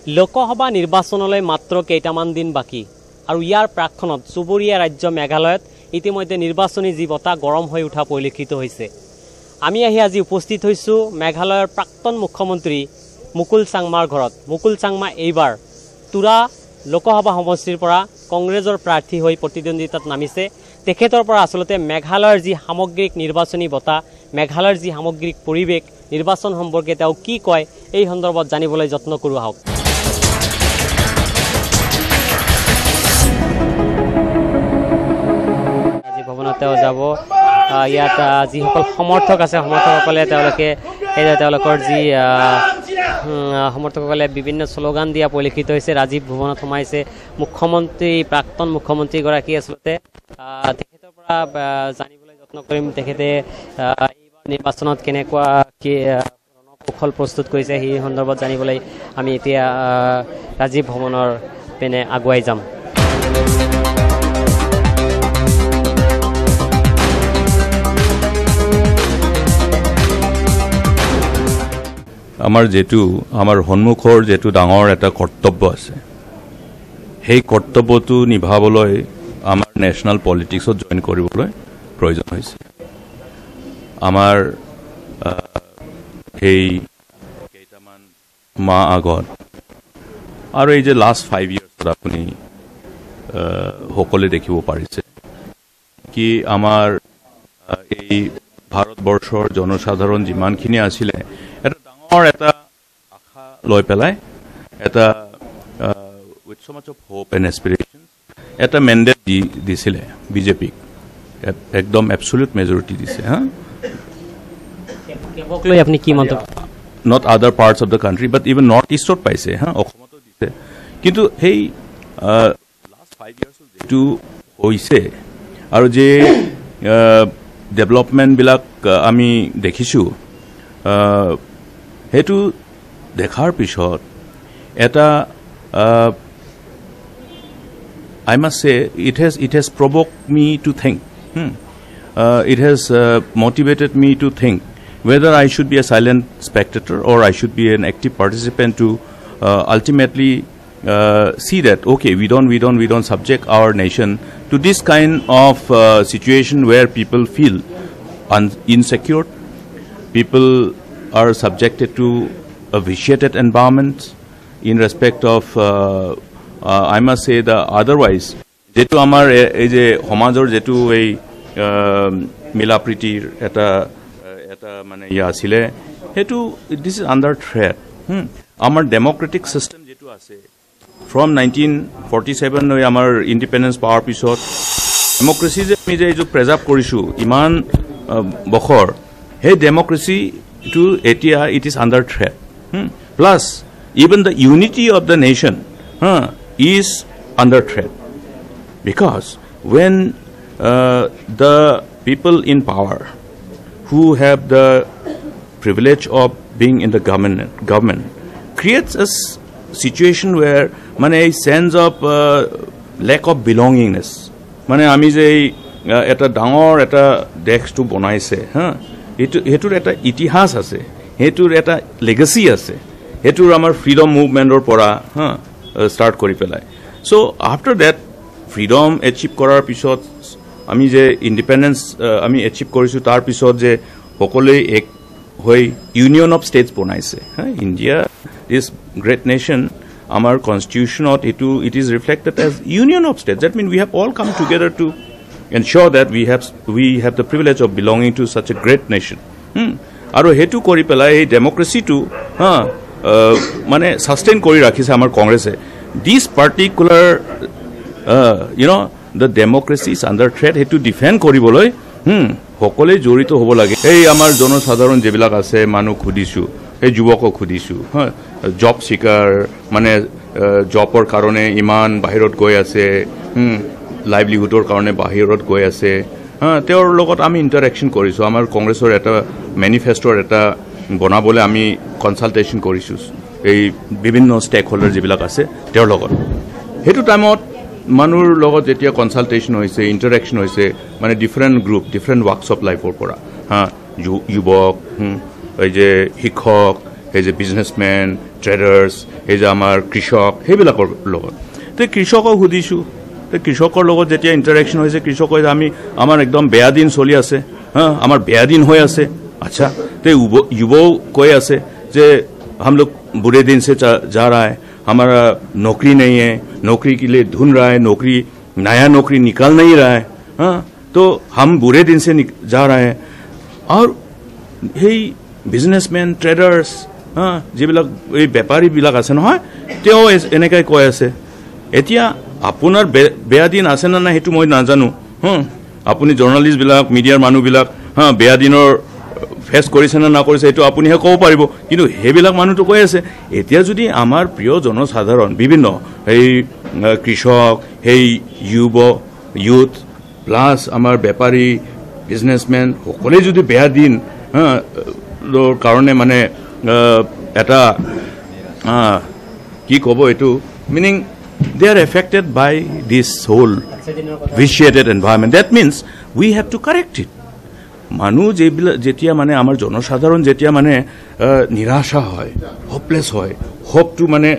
লোকসভা নিৰ্বাচনলৈ মাত্ৰ কেইটামান দিন বাকী আৰু ইয়াৰ প্ৰাক্ষণত চুবুৰীয়া ৰাজ্য মেঘালয়ত ইতিমধ্যে নিৰ্বাচনী যি বতাহ গৰম হৈ উঠা পৰিলক্ষিত হৈছে। আমি আজি উপস্থিত হৈছোঁ মেঘালয়ৰ প্ৰাক্তন মুখ্যমন্ত্ৰী মুকুল চাংমাৰ ঘৰত। মুকুল চাংমা এইবাৰ তুৰা লোকসভা সমষ্টিৰ পৰা কংগ্ৰেছৰ প্ৰাৰ্থী হৈ প্ৰতিদ্বন্দ্বিতাত নামিছে। তেখেতৰ পৰা আচলতে মেঘালয়ৰ যি সামগ্ৰিক নিৰ্বাচনী বতাহ, মেঘালয়ৰ যি সামগ্ৰিক পৰিৱেশ, নিৰ্বাচন সম্পৰ্কে তেওঁ কি কয় এই সন্দৰ্ভত জানিবলৈ যত্ন কৰোঁ আহক। আজি ভৱনত তেওঁ যাব। ইয়াত যিসকল সমৰ্থক আছে, সমৰ্থকসকলে তেওঁলোকৰ যি সমৰ্থকসকলে বিভিন্ন শ্লোগান দিয়া পৰিলক্ষিত হৈছে। ৰাজীৱ ভৱনত সোমাইছে প্ৰাক্তন মুখ্যমন্ত্ৰীগৰাকী। আচলতে তেখেতৰ পৰা জানিবলৈ যত্ন কৰিম তেখেতে এইবাৰ নিৰ্বাচনত কেনেকুৱা কি ৰণকৌশল প্ৰস্তুত কৰিছে সেই সন্দৰ্ভত জানিবলৈ আমি এতিয়া ৰাজীৱ ভৱনৰ পিনে আগুৱাই যাম। আমাৰ সন্মুখৰ যেটো ডাঙৰ এটা কৰ্তব্য আছে, সেই কৰ্তব্যটো নিভাবলৈ আমাৰ নেশ্যনেল পলিটিক্সত জইন কৰিবলৈ প্ৰয়োজন হৈছে। আমাৰ সেই কেইটামান মাহ আগত আৰু এই যে লাষ্ট 5 yearsত আপুনি সকলোৱে দেখিব পাৰিছে কি আমাৰ এই ভাৰতবৰ্ষৰ জনসাধাৰণ যিমানখিনি আছিলে এটা আশা লৈ পেলাই এটা with so much of hope and aspiration এটা মেন্ডেট দিছিলে বিজেপিক, একদম এবসলিউট মেজৰিটি দিছে। কেৱকলৈ আপুনি কি মন্তব্য? Not other parts of the country but even north ইষ্টত পাইছে, অসমতো দিছে। কিন্তু সেই লাষ্ট 5 years যেটো হৈছে আৰু যে ডেভেলপমেণ্টবিলাক আমি দেখিছোঁ, সেইটো দেখাৰ পিছত এটা I must say it has provoked me to think. It has motivated me to think whether I should be a silent spectator or I should be an active participant to ultimately see that okay, we don't subject our nation to this kind of situation where people feel insecure, people are subjected to a vitiated environment in respect of I must say the otherwise যেটো আমাৰ এই যে সমাজৰ যেটো এই মিলা প্ৰীতিৰ এটা মানে আছিলে, সেইটো দিস ইজ আণ্ডাৰ থ্ৰেট। আমাৰ ডেমক্ৰেটিক চিষ্টেম যেটো আছে ফ্ৰম 1947 লৈ আমাৰ ইণ্ডিপেণ্ডেন্স পাৱাৰ পিছত ডেমক্ৰেসি যে আমি যে প্ৰেজাৰ্ভ কৰিছোঁ ইমান বছৰ, সেই ডেমক্ৰেসি to Etia, it is under threat. Plus, even the unity of the nation is under threat. Because when the people in power who have the privilege of being in the government creates a situation where a sense of lack of belongingness. Ami je eta dangor eta dex to bonaise, হেতুৰ এটা ইতিহাস আছে, হেতুৰ এটা legacy আছে, হেতুৰ আমাৰ freedom মুভমেণ্টৰ পৰা start কৰি পেলাই। So after that freedom achieve কৰাৰ পিছত আমি যে ইণ্ডিপেণ্ডেন্স আমি এচিভ কৰিছোঁ, তাৰ পিছত যে সকলোৱে এক হৈ ইউনিয়ন অফ ষ্টেটছ বনাইছে। India is great nation. আমাৰ কনষ্টিটিউশ্যনত it is reflected as union of states. That mean we have all come together to ensure that we have the privilege of belonging to such a great nation. Aru hetu kori pelai ei democracy to mane sustain kori rakhise amar congress e this particular the democracy is under threat. Hetu defend koriboloi hokole jorito hobo lage. Ei amar jonosadharon jebilak ase manu khudisu, ei juboko khudisu, job seeker mane jobor karone iman bahirot goi ase, লাইভলিহুডৰ কাৰণে বাহিৰত গৈ আছে, তেওঁৰ লগত আমি interaction কৰিছোঁ। আমাৰ কংগ্ৰেছৰ এটা মেনিফেষ্টোৰ এটা বনাবলৈ আমি কনচালটেশ্যন কৰিছোঁ এই বিভিন্ন ষ্টেক হোল্ডাৰ যিবিলাক আছে তেওঁৰ লগত। সেইটো টাইমত মানুহৰ লগত যেতিয়া কনচালটেশ্যন হৈছে, ইণ্টাৰেকশ্যন হৈছে, মানে different group, different works of লাইফৰ পৰা, যুৱক, এই যে শিক্ষক, এই যে বিজনেছমেন ট্ৰেডাৰ্ছ এই যে আমাৰ কৃষক সেইবিলাকৰ লগত তো কৃষকক সুধিছোঁ তো কৃষকৰ লগত যেতিয়া ইণ্টাৰেকশ্যন হৈছে কৃষক কৈছে আমাৰ একদম বেয়া দিন চলি আছে আমাৰ বেয়া দিন হৈ আছে अच्छा तो युवाओं कोई ऐसे जे हम लोग बुरे दिन से जा रहा है हमारा नौकरी नहीं है नौकरी के लिए ढूंढ रहा है नौकरी नया नौकरी निकल नहीं रहा है तो हम बुरे दिन से जा रहे हैं और ये बिजनेसमैन ट्रेडर्स যিবিলাক এই বেপাৰীবিলাক আছে নহয় তেওঁ এনেকৈ কৈ আছে এতিয়া আপোনাৰ বেয়া দিন আছে না সেইটো মই নাজানো আপুনি জাৰ্নালিষ্টবিলাক মিডিয়াৰ মানুহবিলাক বেয়া দিনৰ ফেচ কৰিছে না নকৰিছে এইটো আপুনিহে ক'ব পাৰিব কিন্তু সেইবিলাক মানুহটো কৈ আছে এতিয়া যদি আমাৰ প্ৰিয় জনসাধাৰণ বিভিন্ন এই কৃষক সেই ইউথ প্লাছ আমাৰ বেপাৰী বিজনেছমেন সকলোৱে যদি বেয়া দিন কাৰণে মানে এটা কি ক'ব এইটো meaning they are affected by this whole vitiated environment that means we have to correct it মানুহ যেতিয়া মানে আমাৰ জনসাধাৰণ যেতিয়া মানে নিৰাশা হয় হোপলেছ হয় হোপটো মানে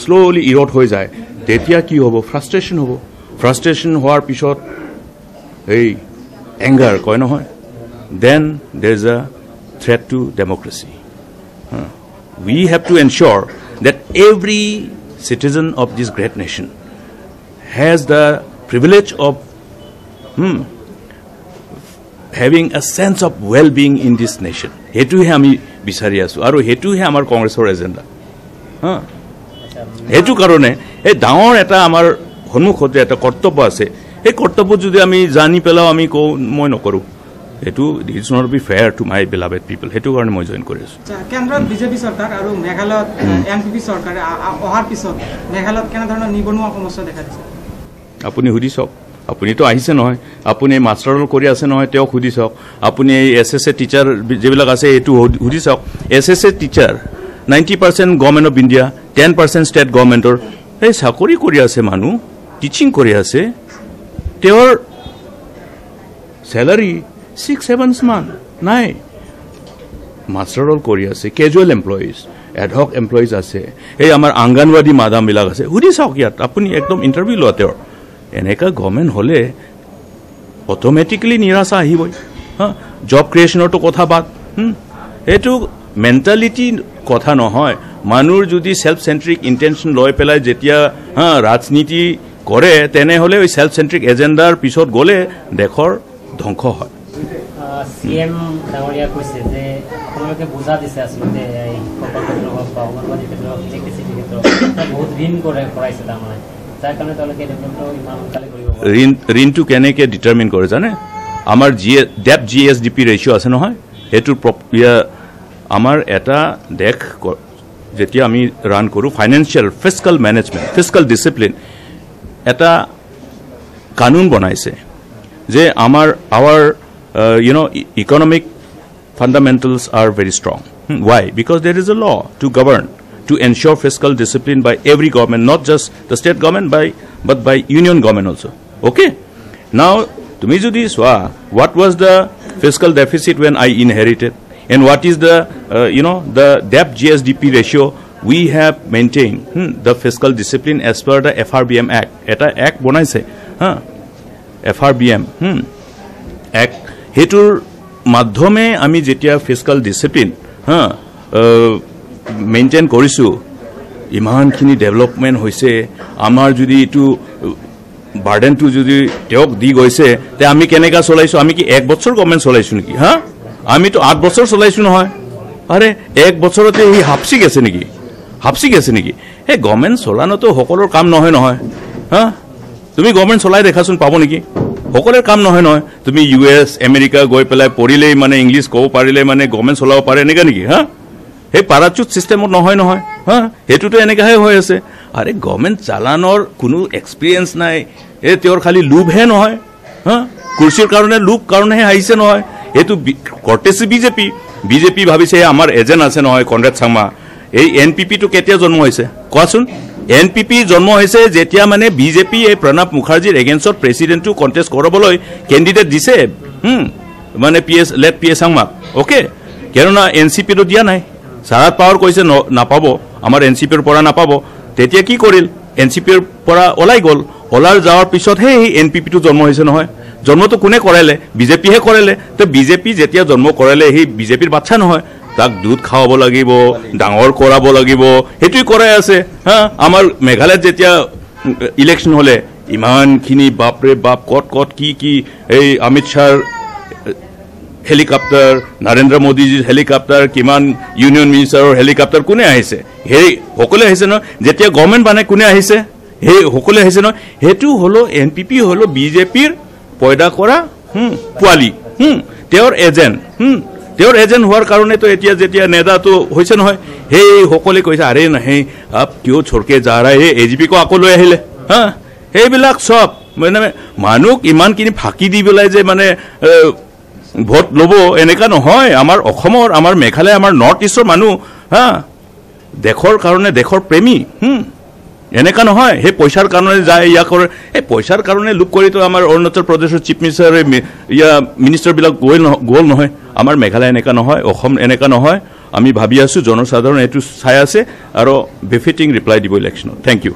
স্লোলি ইৰড হৈ যায় তেতিয়া কি হ'ব ফ্ৰাষ্ট্ৰেশ্যন হোৱাৰ পিছত এই এংগাৰ কয় নহয় then there is a threat to democracy we have to ensure that every citizen of this great nation has the privilege of having a sense of well-being in this nation. Hetuhe ami bisari asu aru hetuhe amar congressor agenda. Hetu karone ei dangor eta amar honmukhote eta kortobbo ase. Ei kortobbo jodi ami jani pelao ami ko moi nokoru. Hetu it's not be fair to my beloved people. Hetu karone moi join kori asu. Kendrot BJP sarkar aru Meghalot MPP sarkar ohar pisot Meghalot kena dhoroner nibonuwa সমস্যা দেখা দিছে. Apuni hudi sok আপুনি তো আহিছে নহয় আপুনি master ৰল কৰি আছে নহয় তেওঁ সুধি চাওক আপুনি এই এছএছএ টিচাৰ যিবিলাক আছে এইটো সুধি চাওক SSA teacher 90% government of India 10% state গভৰ্ণমেণ্টৰ এই চাকৰি কৰি আছে মানুহ টিচিং কৰি আছে তেওঁৰ চেলাৰী 6-7 মান নাই মাষ্টাৰ ৰল কৰি আছে কেজুৱেল এমপ্লয়িজ এডহক এমপ্লয়িজ আছে এই আমাৰ আংগনৱাড়ী মাদামবিলাক আছে সুধি চাওক ইয়াত আপুনি একদম ইণ্টাৰভিউ লোৱা তেওঁৰ এনেকা গভৰ্ণমেণ্ট হলে অটোমেটিক্যালি নিৰাশা আহিবই জব ক্ৰিয়েশ্যনৰটো কথা বাদ এইটো মেণ্টেলিটি কথা নহয় মানুহৰ যদি সেলফ সেন্ট্ৰিক ইন্টেনশন লৈ পেলাই যেতিয়া ৰাজনীতি কৰে তেনেহলে ওই সেলফ সেন্ট্ৰিক এজেন্ডাৰ পিছত গলে দেশৰ ধ্বংস হয় সিএম ডাঙৰীয়া কৈছে যে আপোনালোকে বুজা দিছে আসলে এই প্ৰকল্পটো বা অংগনবাড়ী ক্ষেত্ৰত ইলেক্ট্ৰিচিটি ক্ষেত্ৰত বহুত ঋণ কৰাইছে তাৰমানে ঋণটো কেনেকৈ ডিটাৰমিন কৰে জানে আমাৰ ডেপ জিএছডিপি ৰেচিঅ' আছে নহয় সেইটোৰ আমাৰ এটা দেশ যেতিয়া আমি ৰান কৰোঁ financial fiscal management fiscal discipline এটা কানুন বনাইছে যে আমাৰ economic fundamentals are very strong why because there is a law to govern to ensure fiscal discipline by every government, not just the state government, but by union government also. Okay? Now, tumi jodi swa, what was the fiscal deficit when I inherited, and what is the, the debt GSDP ratio we have maintained the fiscal discipline as per the FRBM Act. Eta Act bonaise, FRBM Act. Hetur madhyome ami jetia fiscal discipline, maintain কৰিছোঁ ইমানখিনি development হৈছে আমাৰ যদি এইটো বাৰ্ডেনটো যদি তেওঁক দি গৈছে তে আমি কেনেকৈ চলাইছোঁ আমি কি 1 বছৰ গভৰ্ণমেণ্ট চলাইছোঁ নেকি আমিতো 8 বছৰ চলাইছোঁ নহয় আৰে 1 বছৰতে ই হাপচি গেছে নেকি এই গভৰ্ণমেণ্ট চলানোতো সকলোৰ কাম নহয় তুমি গভৰ্ণমেণ্ট চলাই দেখাচোন পাব নেকি সকলোৰ কাম নহয় তুমি US আমেৰিকা গৈ পেলাই পঢ়িলেই মানে ইংলিছ ক'ব পাৰিলে মানে গভৰ্ণমেণ্ট চলাব পাৰে এনেকৈ নেকি এই পাৰাচুট সিস্টেমত নহয় হেতুটো এনেকাহে হৈ আছে আৰে গভৰ্ণমেণ্ট চালানৰ কোনো এক্সপিৰিয়েন্স নাই এই তেওঁৰ খালি লুভহে নহয় কুৰ্সিৰ কাৰণে লুভ কাৰণেহে আহিছে নহয় এটো কৰ্টেসি বিজেপি ভাবিছে আমাৰ এজেন্ট আছে নহয় কনৰাড সাংমা এই এনপিপি তো কেতিয়া জন্ম হৈছে কোৱাচোন এনপিপি জন্ম হৈছে যেতিয়া মানে বিজেপি এই প্ৰণৱ মুখাৰ্জীৰ এগেইনষ্টত প্ৰেসিডেন্টটো কন্টেস্ট কৰাবলৈ ক্যান্ডিডেট দিছে মানে পিএছ সাংমা ওকে কেননা এনসিপি তো দিয়া নাই শাৰদ পাৱাৰ কৈছে নাপাব, আমাৰ এনচিপিৰ পৰা নাপাব। তেতিয়া কি কৰিল? এনচিপিৰ পৰা ওলাই গ'ল। ওলাই যোৱাৰ পিছতহে সেই এনপিপিটো জন্ম হৈছে নহয়। জন্মটো কোনে কৰালে? বিজেপিহে কৰালে। তো বিজেপি যেতিয়া জন্ম কৰালে সেই বিজেপিৰ বাচ্চা নহয়, তাক দুধ খাওয়াব লাগিব, ডাঙৰ কৰাব লাগিব, সেইটোৱে কৰাই আছে। হা, আমাৰ মেঘালয়ত যেতিয়া ইলেকশ্যন হ'লে ইমানখিনি বাপৰে বাপ কত কত কি এই অমিত শ্বাহৰ হেলিকপ্টাৰ, নৰেন্দ্ৰ মোদীজীৰ হেলিকপ্টাৰ, কিমান ইউনিয়ন মিনিষ্টাৰৰ হেলিকপ্টাৰ কোনে আহিছে? সেই সকলোৱে আহিছে নহয়। যেতিয়া গভৰ্ণমেণ্ট মানে কোনে আহিছে? সেই সকলোৱে আহিছে নহয়। সেইটো হলো এনপিপি হলো বিজেপিৰ পয়দা কৰা পোৱালি, তেওঁৰ এজেণ্ট। তেওঁৰ এজেণ্ট হোৱাৰ কাৰণেতো এতিয়া যেতিয়া নেতাটো হৈছে নহয়, সেই সকলোৱে কৈছে আৰে নাহে আপ কিয় ছৰকে যা ৰা হে, এজিপিকো আকৌ লৈ আহিলে। হা, সেইবিলাক চব মানে মানুহক ইমানখিনি ফাঁকি দি পেলাই যে মানে ভোট ল'ব এনেকুৱা নহয়। আমাৰ অসমৰ, আমাৰ মেঘালয়, আমাৰ নৰ্থ ইষ্টৰ মানুহ হা, দেশৰ কাৰণে, দেশৰ প্ৰেমী। এনেকুৱা নহয় সেই পইচাৰ কাৰণে যায় ইয়া কৰে। এই পইচাৰ কাৰণে লোক কৰিতো আমাৰ অৰুণাচল প্ৰদেশৰ চিফ মিনিষ্টাৰ মিনিষ্টাৰবিলাক গ'ল নহয়। আমাৰ মেঘালয় এনেকুৱা নহয়, অসম এনেকুৱা নহয়। আমি ভাবি আছোঁ জনসাধাৰণ এইটো চাই আছে আৰু বেফিটিং ৰিপ্লাই দিব ইলেকশ্যনত। Thank U.